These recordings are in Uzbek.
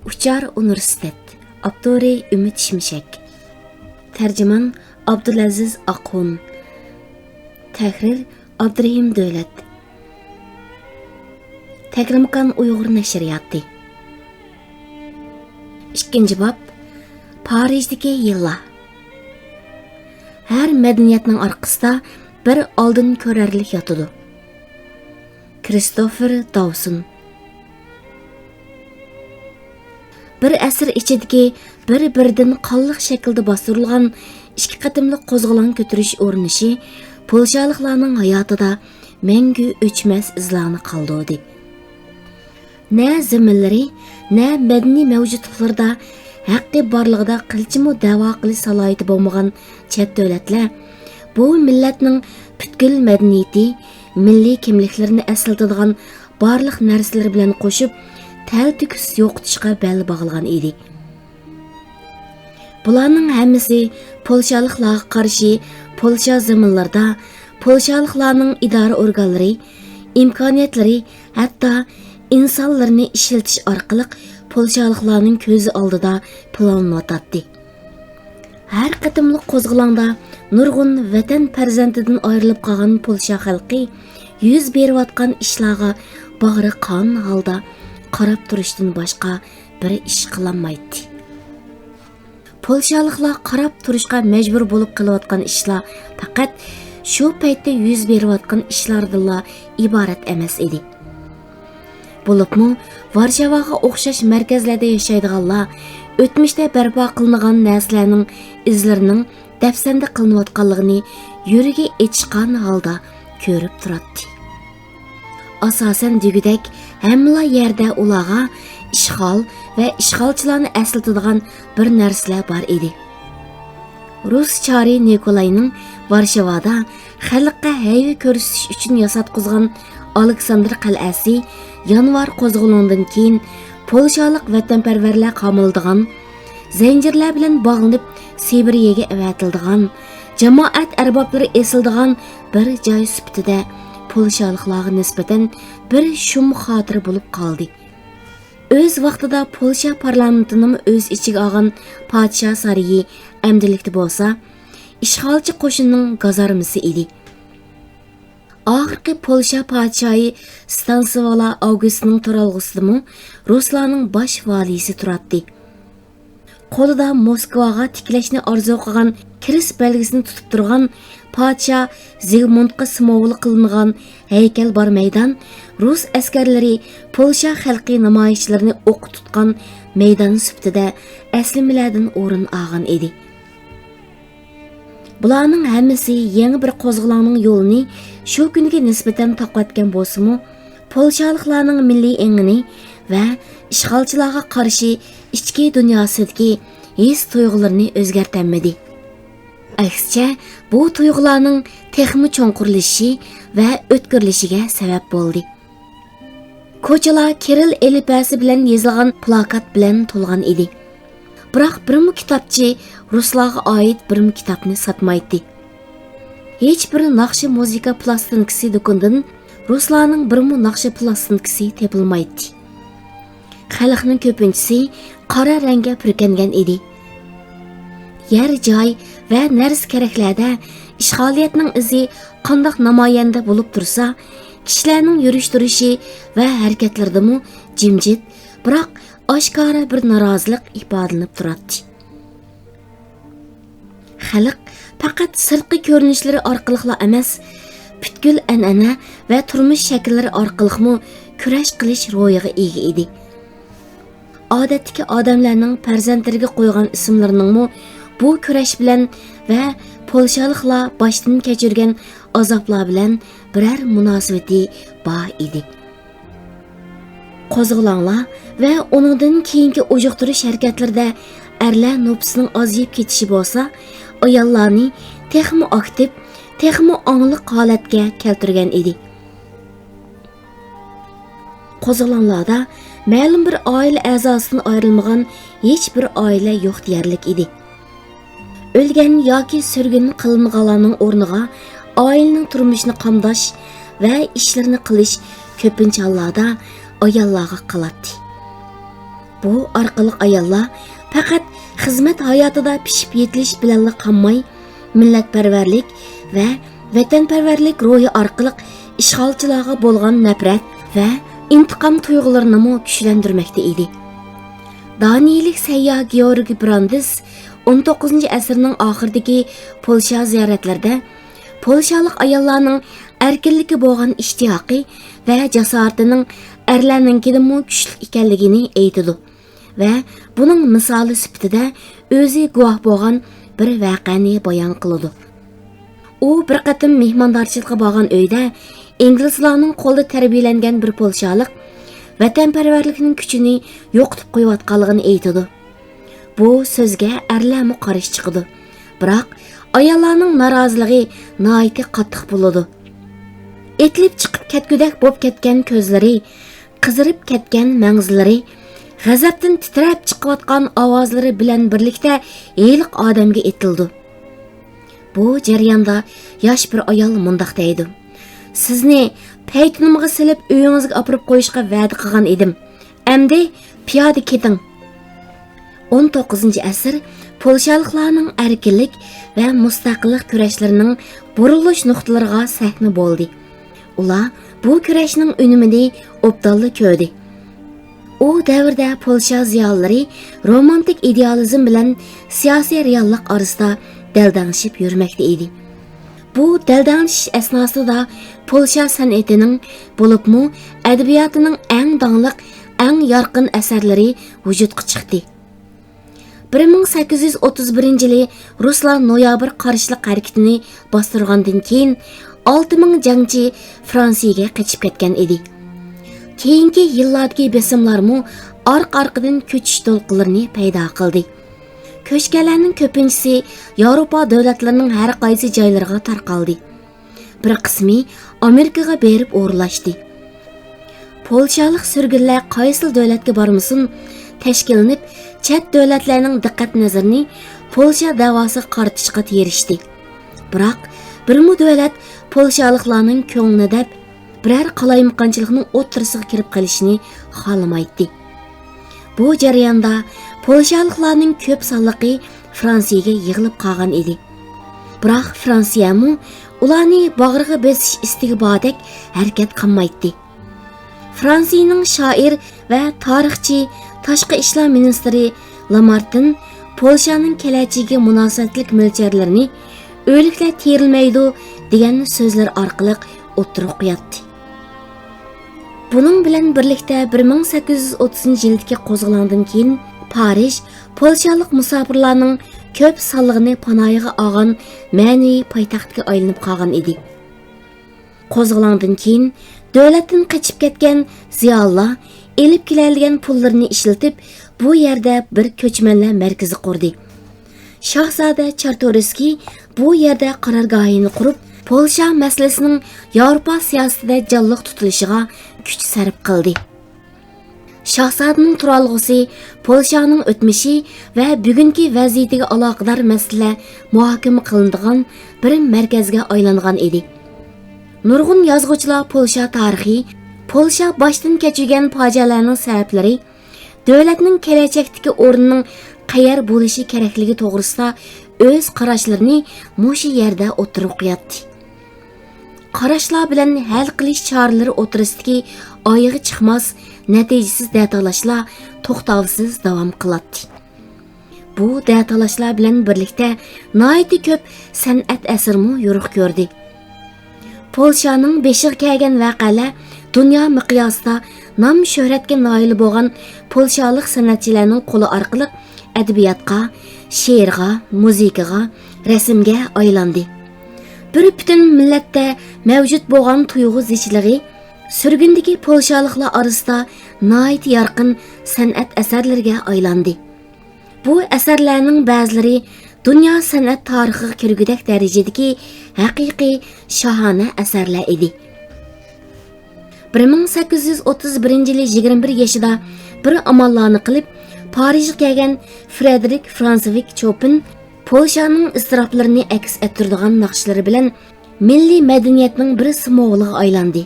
Uchar Universitet. Abduri Ümit Şimşek. Tercüman Abdülaziz Akun. Tahrir Abdurahim Dövlet. Tekrimkan Uyghur Neşriyatı. İkinci bab. Parijdeki yıllar. Her medeniyetning arkasida bir oldin ko'rarlik yotudu. Christopher Dawson. Bir asr ichidagi bir-biridan qonliq shaklda bostirilgan ikki qatimli qo'zg'olon ko'tarish urinishi polshaliklarning hayotida mangu o'chmas izlarni qoldirdi. Ne zaminlari, ne madaniy mavjudliklarda haqqi borlig'ida qilchimi da'vo qilish salohiyati bo'lmagan chet davlatlar bu millatning butkul madaniyati, milliy kimliklarini aslatadigan barliq narsalar bilan qo'shib tältüküs yo'qotishga bel bog'lagan edi. Bularning hammasi polshaliklarga qarshi Polsha zaminlarida polshaliklarning idora organlari, imkoniyatlari, hatto insonlarni ishlatish orqali polshaliklarning ko'zi oldida planlanayotdi. Har qatimliq qo'zg'olonda nurg'un vatan farzandidan ayrilib qolgan Polsha xalqi yuz berayotgan ishlarga bag'ri qon holda qarab turishdan boshqa bir ish qilolmaydi. Polshaliklar qarab turishga majbur bo'lib qilayotgan ishlar faqat shu paytda yuz berayotgan ishlardan iborat emas edi. Bo'libmi Varshavaga o'xshash markazlarda yashaydiganlar o'tmishda barpo qilingan narsalarning izlarining dafsanda qilinayotganligini yuragi ichqan holda ko'rib turadi. Asosan degudek hamma yerda ularga ishg'ol va ishg'olchilarni aslatadigan bir narsalar bor edi. Rus chari Nikolayning Varshavada xalqqa hayva ko'rsatish uchun yasatqizgan Aleksandr qal'asi yanvar qo'zg'olonidan keyin polshalik vatanparvarlar qamildigan, zanjirlar bilan bog'lanib Sibiriyaga avatildigan, jamoat arboblari esildigan bir joy sifatida polshaliklarga nisbatan bir shum xotir bo'lib qoldi. O'z vaqtida Polsha parlamentining o'z ichiga olgan podshoh sarayi amdilikda bo'lsa, ishg'olchi qo'shinning gazarmasi edi. Oxirgi Polsha podshohi Stanislav Augustning turalg'usidimi Ruslarning bosh valisi turadi. Qo'lida Moskvaga tiklashni orzu qilgan kirist belgisini tutib turgan podshoh Zigmundga simovli qilingan haykal bor maydon Rus askarlari Polsha xalqi namoyishchilarini o'q tutgan maydon sifatida aslimalardan o'rin olgan edi. Bularning hammasi yangi bir qo'zg'olonning yo'lini shu kunga nisbatan taqvatgan bo'lsa-mu, polshaliklarning milliy engini va ishg'olchilarga qarshi ichki dunyosidagi his tuyg'ularini o'zgartirmadi. Aksicha, bu tuyg'ularning texmi cho'nqurlishi va o'tkirlishiga sabab bo'ldi. Ko'chalar Kiril alifbasi bilan yozilgan plakat bilan to'lgan edi. Biroq birmi kitobchi ruslarga oid birmi kitobni sotmaydi. Hech bir naqshi muzika plastinkasi do'kondan ruslarning birmi naqshi plastinkasi topilmaydi. Xalqning ko'pinchisi qora rangga purkangan edi. Yer joy va narsa keraklarda ishg'oliyatning izi qandoq namoyanda bo'lib tursa, kishilarning yurish-turishi va harakatlaridami jimjit, biroq oshkora bir norozilik ifodalanib turadi. Xalq faqat sirtqi ko'rinishlari orqali emas, butkul an'ana va turmush shakllari orqali kurash qilish ro'yiga ega edi. Odatdagi odamlarning farzandlariga qo'ygan ismlarining bu kurash bilan va polshaliklar boshdan kechirgan azoblar bilan biror munosabati bor edi. Qo'zg'olonlar va uningdan keyingi ujuqtirish harakatlarida erlar nopisining ozayib ketishi bo'lsa, ayollarni texmi aktiv, texmi ongliq holatga keltirgan edi. Qo'zg'olonlarda ma'lum bir oila a'zosidan ayrilmagan hech bir oila yo'q deyarlik edi. O'lgan yoki surgun qilinganlarning o'rniga oilaning turmushini qamdash va ishlarini qilish ko'pincha hollarda ayollarga qoladi. Bu orqali ayollar faqat xizmat hayotida pishib yetilish bilan qolmay, millatparvarlik va vatanparvarlik ruhi orqali ishg'olchilarga bo'lgan nafrat va intiqom tuyg'ularini kuchlantirmoqda edi. Daniyalik sayyoh Georgi Brandes 19-asrning oxiridagi Polsha ziyoratlarida polshalik ayollarning erkinlikka bo'lgan ishtiyoqi va jasoratining erlarninkidan kuchli ekanligini aytadi va buning misoli sifatida o'zi guvoh bo'lgan bir voqeani bayon qiladi. U bir qatim mehmondorchilikqa borgan uyda inglizlarning qo'lida tarbiyalangan bir polshalik vatanparvarlikning kuchini yo'qotib qo'yayotganligini aytadi. Bu so'zga erlarmi qarshi chiqadi. Biroq ayollarning noroziligi nihoyatda qattiq bo'ladi. Etlib chiqib ketgudak bo'lib ketgan ko'zlari, qizirib ketgan mangzilari, g'azabdan titrab chiqayotgan ovozlari bilan birlikda eliq odamga etildi. Bu jarayonda yosh bir ayol mundoq deydi: "Sizni paytunimga silib uyingizga olib qo'yishga va'da qilgan edim. Endi piyoda keting." 19-asr polshaliklarning erkinlik va mustaqillik kurashlarining burilish nuqtalariga sahna bo'ldi. Ular bu kurashning unumini obdalla ko'rdi. U davrda Polsha ziyolilari romantik idealizm bilan siyosiy reallik orasida daldangishib yurmoqda edi. Bu daldangish asnosida Polsha san'atining bo'libmi adabiyotining eng donliq, eng yorqin asarlari vujudga chiqdi. 1831-yili Ruslar noyabr qarshilik harakatini bostirgandan keyin 6000 jangchi Fransiyaga qochib ketgan edi. Keyingi yillardagi besimlarmi orqa-orqadan ko'chish to'lqinlarini paydo qildi. Ko'chganlarning ko'pinchisi Yevropa davlatlarining har qaysi joylariga tarqaldi. Bir qismi Amerikaga berib o'rlashdi. Polshalik surgunlar qaysi davlatga bormasin tashkillanib, chet davlatlarning diqqat nazarini Polsha davosi qaratishga erishdi. Biroq birmu davlat polshaliklarning ko'nglini deb biror qalaymaqonchilikning o'ttirisiga kirib qolishini xohlamaydi. Bu jarayonda polshaliklarning ko'p sonliqi Fransiyaga yig'ilib qolgan edi. Biroq Fransiyami ularni bag'riga besish istiga bordek harakat qilmaydi. Fransiyaning shoir va tarixchi tashqi ishlar ministri Lamartin Polshaning kelajagiga munosabatlik mo'ljallarni o'liklar terilmaydi degan so'zlar orqali o'tirib qo'yadi. Buning bilan birlikda 1830-yildagi qo'zg'olondan keyin Parij polshalik musofirlarning ko'p sonlig'ini panohiga olgan ma'naviy poytaxtga aylanib qolgan edi. Qo'zg'olondan keyin davlatdan qochib ketgan ziyolilar elib keladigan pullarni ishlatib bu yerda bir ko'chmanlar markazi qurdi. Shahzoda Chartoriskiy bu yerda qarorgohini qurib, Polsha masalasining Yevropa siyosatida jonliq tutilishiga kuch sarf qildi. Shahzodaning turalg'usi Polshaning o'tmishi va bugungi vaziyatiga aloqador masala muhokama qilinadigan bir markazga aylangan edi. Nurg'un yozuvchilar Polsha tarixi, Polsha boshdan kechirgan fojialarning sabablari, davlatning kelajakdagi o'rnining qayer bo'lishi kerakligi to'g'risida o'z qarashlarini mushu yerda o'tirib qo'yadi. Qarashlar bilan hal qilish choralari o'tirisidagi oyig'i chiqmas, natijasiz datalashlar to'xtovsiz davom qiladi. Bu datalashlar bilan birlikda nihoyatda ko'p san'at asarmi yo'riq ko'rdi. Polshaning beshiga kelgan voqealar dunyo miqyosida nom shuhratga noil bo'lgan polshalik san'atchilarning qo'li orqali adabiyotga, she'rga, muzikaga, rasmga aylandi. Bir butun millatda mavjud bo'lgan tuyg'u zichligi surgundagi polshaliklar orasida nihoyat yorqin san'at asarlariga aylandi. Bu asarlarning ba'zilari dunyo san'at tarixiga kirgudak darajadagi haqiqiy shohona asarlar edi. 1831-yili 21 yoshida bir amallarni qilib Parijga kelgan Frederick Franzovich Chopin Polshaning istiroblarini aks ettiradigan naqshlari bilan milliy madaniyatning bir simboliga aylandi.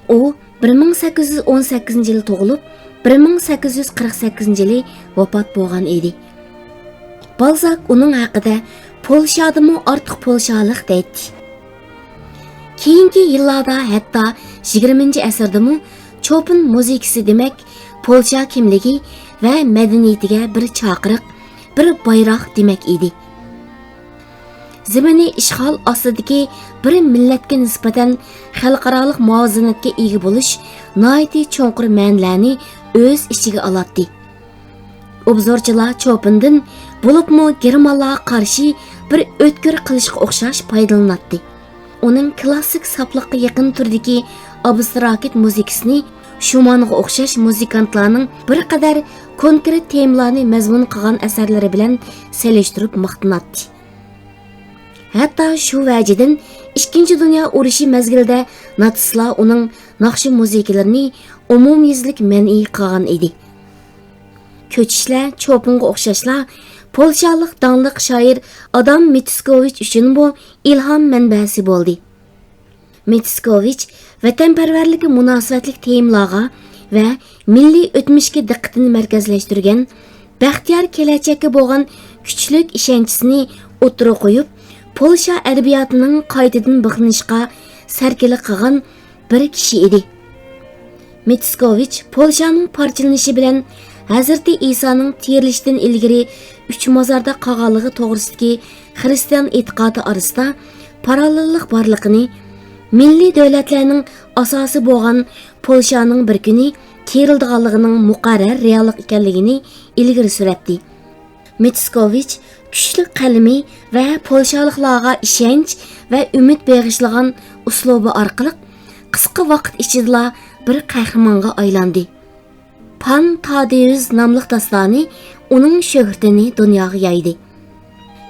U 1818-yili tug'ilib, 1848-yili vafot bo'lgan edi. Balzak uning haqida Polshadimi ortiq polshalik deydi. Keyingi yillarda hatto 20-asrdami Chopin muzikasi demak Polsha kimligi va madaniyatiga bir chaqiriq, bir bayroq demak edi. Zemini ishg'ol ostidagi bir millatga nisbatan xalqaro muvozanatga ega bo'lish nihoyatda cho'nqur ma'nolarni o'z ichiga oladi. Obzorchilar Chopindan bo'libmi Germanlarga qarshi bir o'tkir qilishga o'xshash foydalanadi. Uning klassik safliqqa yaqin turdagi abstrakt muzikasini Schumannga o'xshash muzikantlarning bir qadar konkret temalarni mazmun qilgan asarlari bilan selishtirib maqtanadi. Hatto shu vajidan Ikkinchi dunyo urushi mezgilida natsistlar uning naqshi muzikalarini umumyuzlik man'iy qilgan edi. Ko'chishlar Chopinga o'xshashlar polshalik dangliq shoir Adam Mickiewicz uchun bu ilhom manbasi bo'ldi. Mickiewicz vatanparvarlikka munosabatli temalarga va milliy o'tmishga diqqatini markazlashtirgan, baxtiyor kelajakka bo'lgan kuchlik ishonchisini o'tirib qo'yib, Polsha adabiyotining qaytadan bixlanishga sarkili qilgan bir kishi edi. Mickiewicz Polshaning parchalanishi bilan Hazreti Isoning terilishidan ilgari 3 mozorda qolganligi to'g'risidagi xristian e'tiqodi orasida parallellik borligini, milliy davlatlarning asosi bo'lgan Polshaning bir kuni terildiganligining muqarrar reallik ekanligini ilgari suratdi. Mickiewicz kuchli qalami va polshaliklarga ishonch va umid bag'ishlagan uslubi orqali qisqa vaqt ichida bir qahramonga aylandi. Pan Tadeusz nomli dastoni uning shuhratini dunyoga yaydi.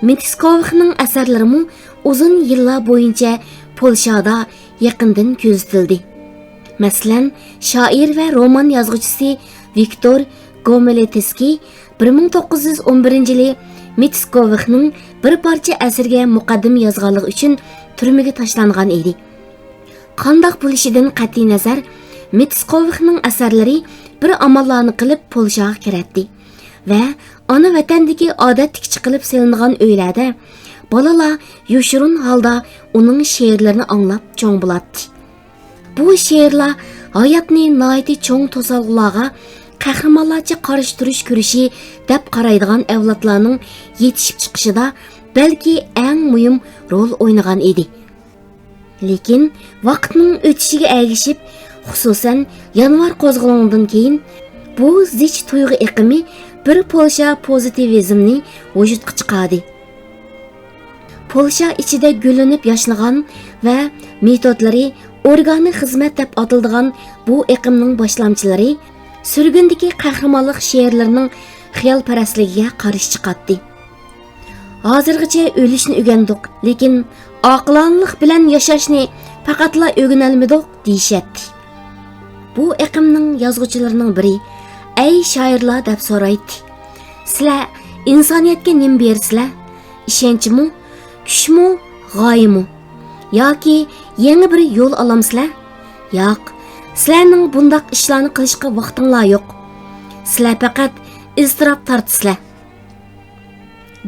Mickiewiczning asarlari uzun yillar bo'yincha Polshada yaqindan kuzatildi. Masalan, shoir va roman yozuvchisi Viktor Gomeletsky 1911-yili Mickiewiczning bir parcha asarga muqaddim yozganligi uchun turmaga tashlangan edi. Qandoq bo'lishidan qat'iy nazar, Mickiewiczning asarlari bir amallarni qilib Polshaga kiratdi va ona vatandagi odatga chiqilib selingan uylarda bolalar yoshirun holda uning she'rlarini anglab cho'ng bo'ladi. Bu she'rlar hayotni nihoyatda cho'ng to'solg'ularga qahramonlarcha qarshi turish kurishi deb qaraydigan avlodlarning yetishib chiqishida balki eng muhim rol o'ynagan edi. Lekin vaqtning o'tishiga ergishib, xususan yanvar qo'zg'olonidan keyin bu zich tuyg'u iqimi bir Polsha pozitivizmni vujudga chiqardi. Polsha ichida gullanib yashnagan va metodlari organik xizmat deb ataladigan bu iqimning boshlamchilari surgundagi qahramonlik she'rlarining xiyolparastligiga qarshi chiqadi. Hozirgacha o'lishni o'rgandik, lekin oqilonlik bilan yashashni faqatla o'rganolmadik deyishadi. Bu iqimning yozuvchilarining biri "Ey shoirlar" deb so'raydi. Sizlar insoniyatga nima bersizlar? Ishonchmi, kuchmi, g'oyimi? Yoki yangi bir yo'l olamsizlar? Yo'q. Sizlarning bundoq ishlarni qilishga vaqtinglar yo'q. Sizlar faqat iztirob tortisizlar.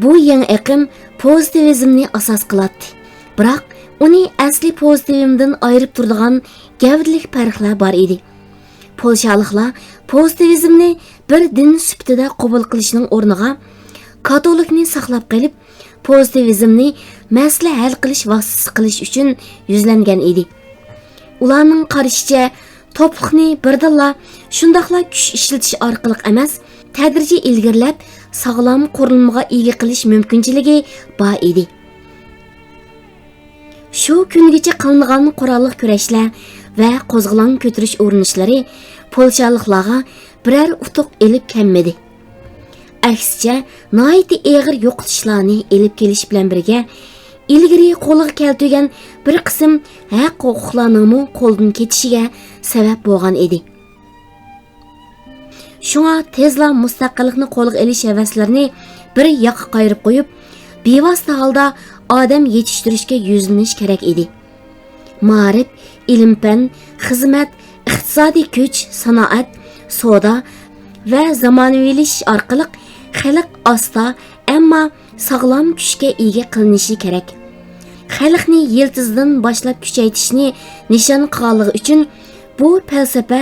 Bu yangi iqim pozitivizmni asos qiladi. Biroq uni asli pozitivizmdan ayirib turadigan gavdalik farqlar bor edi. Polshaliklar pozitivizmni bir din sifatida qabul qilishning o'rniga katolikni saqlab qolib, pozitivizmni masala hal qilish vositasi qilish uchun yuzlangan edi. Ularning qarashicha to'pliqni birdilla shundoqla kuch ishlatish orqali emas, tadrijiy ilgirlab sog'lom qurilmaga ega qilish mumkinchiligi bor edi. Shu kungacha qilingan qurolli kurashlar va qo'zg'olon ko'tarish urinishlari polshaliklarga biror utuq elib kelmadi. Aksicha, nihoyatda og'ir yo'qotishlarni elib kelish bilan birga ilgari qo'lga keltirgan bir qism haq-huquqlarning qo'ldan ketishiga sabab bo'lgan edi. Shunga tezla mustaqillikni qo'lga olish havaslarini bir yoqqa qayirib qo'yib, bevosita holda odam yetishtirishga yuzlanish kerak edi. Ma'rif, ilm-fan, xizmat, iqtisodiy kuch, sanoat, savdo va zamonaviylashish orqali xalq asta, ammo sog'lom kuchga ega qilinishi kerak. Xalqni yiltizdan boshlab kuchaytirishni nishon qilganligi uchun bu falsafa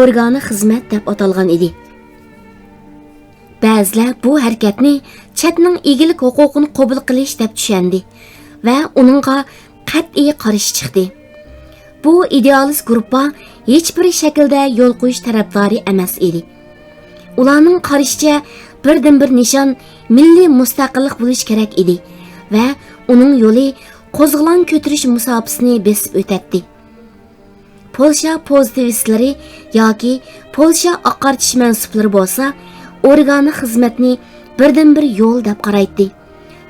organi xizmat deb atalgan edi. Ba'zilar bu harakatni chatning egilik huquqini qabul qilish deb tushundi va uningga qat'iy qarshi chiqdi. Bu idealist guruhga hech bir shaklda yo'l qo'yish tarafdori emas edi. Ularning qarashicha birdan-bir nishon milliy mustaqillik bo'lish kerak edi va uning yo'li qo'zg'olon ko'tarish musobaqasini besib o'tadi. Polsha pozitivistları yoki Polsha oqartish mansublari bo'lsa, organi xizmatni birdan-bir yo'l deb qaraydi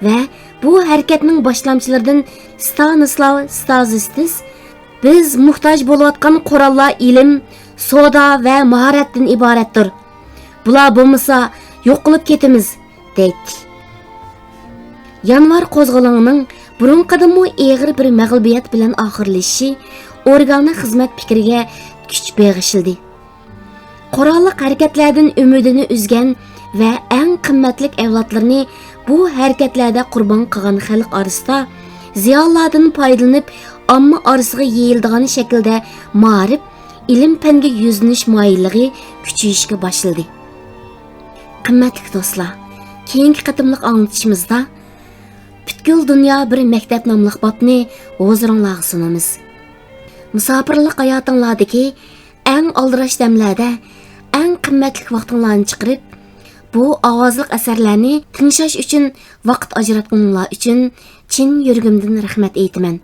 va bu harakatning boshlamchilaridan Stanislav Stasistis biz muhtoj bo'layotgan qurollar ilm, savdo va mahoratdan iboratdir. Bular bo'lmasa yo'q qilib ketamiz, deydi. Yanvar qo'zg'olonining burunqidimi og'ir bir mag'lubiyat bilan oxirlashishi organi xizmat fikriga kuch bag'ishladi. Qurolli harakatlardan umidini uzgan va eng qimmatli avlodlarni bu harakatlarda qurbon qilgan xalq orasida ziyonlardan foydalanib, omma orasiga yeyiladigan shaklda ma'rif, ilm-fanga yuzlanish moyilligi kuchayishga boshladi. Qimmatli do'stlar, keyingi qatimliq anglitishimizda butkul dunyo bir maktab nomli bobni huzuringizga sunamiz. Musofirlik hayotinglardagi eng aldirash damlarda eng qimmatli vaqtinglarni chiqarib, bu ovozli asarlarni tinglash uchun vaqt ajratganlar uchun chin yuragimdan rahmat aytaman.